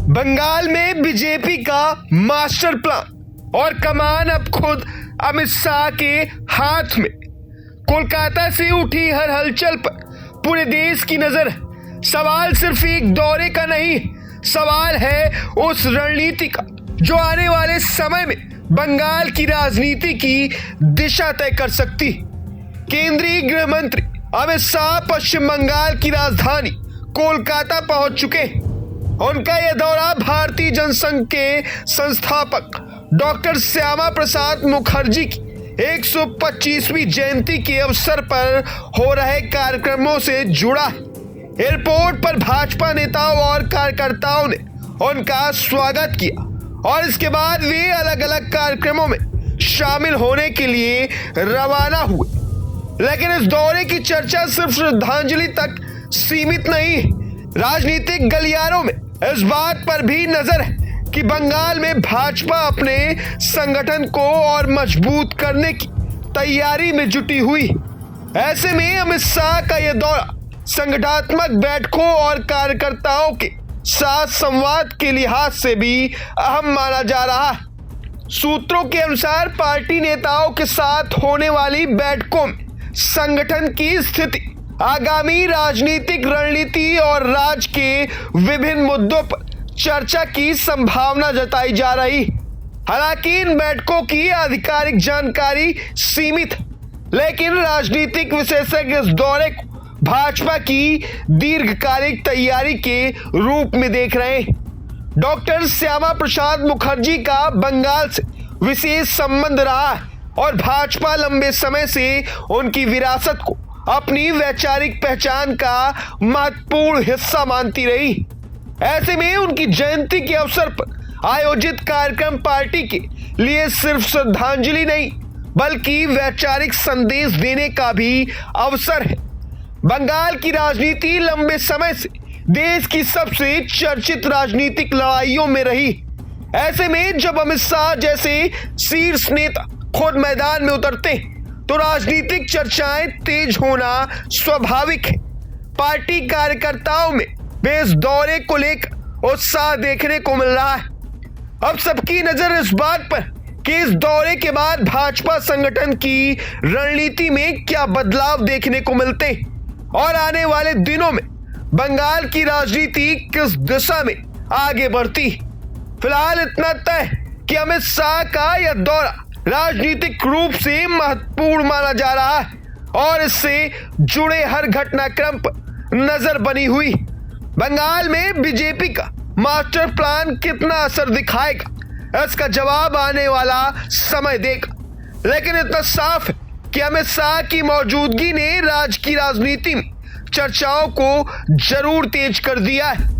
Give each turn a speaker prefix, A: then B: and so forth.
A: बंगाल में बीजेपी का master plan और कमान अब खुद अमित शाह के हाथ में। कोलकाता से उठी हर हलचल पर पूरे देश की नजर है। सवाल सिर्फ एक दौरे का नहीं, सवाल है उस रणनीति का जो आने वाले समय में बंगाल की राजनीति की दिशा तय कर सकती। केंद्रीय गृह मंत्री अमित शाह पश्चिम बंगाल की राजधानी कोलकाता पहुंच चुके। उनका यह दौरा भारतीय जनसंघ के संस्थापक डॉक्टर श्यामा प्रसाद मुखर्जी की 125वीं जयंती के अवसर पर हो रहे कार्यक्रमों से जुड़ा है। एयरपोर्ट पर भाजपा नेताओं और कार्यकर्ताओं ने उनका स्वागत किया और इसके बाद वे अलग अलग कार्यक्रमों में शामिल होने के लिए रवाना हुए। लेकिन इस दौरे की चर्चा सिर्फ श्रद्धांजलि तक सीमित नहीं। राजनीतिक गलियारों में इस बात पर भी नजर है कि बंगाल में भाजपा अपने संगठन को और मजबूत करने की तैयारी में जुटी हुई। ऐसे में अमित शाह का यह दौरा संगठनात्मक बैठकों और कार्यकर्ताओं के साथ संवाद के लिहाज से भी अहम माना जा रहा है। सूत्रों के अनुसार पार्टी नेताओं के साथ होने वाली बैठकों में संगठन की स्थिति, आगामी राजनीतिक रणनीति और राज्य के विभिन्न मुद्दों पर चर्चा की संभावना जताई जा रही। हालांकि इन बैठकों की आधिकारिक जानकारी सीमित है, लेकिन राजनीतिक विशेषज्ञ इस दौरे को भाजपा की दीर्घकालिक तैयारी के रूप में देख रहे हैं। डॉक्टर श्यामा प्रसाद मुखर्जी का बंगाल से विशेष संबंध रहा है और भाजपा लंबे समय से उनकी विरासत को अपनी वैचारिक पहचान का महत्वपूर्ण हिस्सा मानती रही। ऐसे में उनकी जयंती के अवसर पर आयोजित कार्यक्रम पार्टी के लिए सिर्फ श्रद्धांजलि नहीं बल्कि वैचारिक संदेश देने का भी अवसर है। बंगाल की राजनीति लंबे समय से देश की सबसे चर्चित राजनीतिक लड़ाइयों में रही। ऐसे में जब अमित शाह जैसे शीर्ष नेता खुद मैदान में उतरते हैं तो राजनीतिक चर्चाएं तेज होना स्वाभाविक है। पार्टी कार्यकर्ताओं में इस दौरे को लेकर उत्साह देखने को मिल रहा है। अब सबकी नजर इस बात पर कि इस दौरे के बाद भाजपा संगठन की रणनीति में क्या बदलाव देखने को मिलते हैं और आने वाले दिनों में बंगाल की राजनीति किस दिशा में आगे बढ़ती। फिलहाल इतना तय कि अमित शाह का यह दौरा राजनीतिक रूप से महत्वपूर्ण माना जा रहा है और इससे जुड़े हर घटनाक्रम पर नजर बनी हुई। बंगाल में बीजेपी का मास्टर प्लान कितना असर दिखाएगा, इसका जवाब आने वाला समय देगा। लेकिन इतना साफ है कि अमित शाह की मौजूदगी ने राज्य की राजनीति में चर्चाओं को जरूर तेज कर दिया है।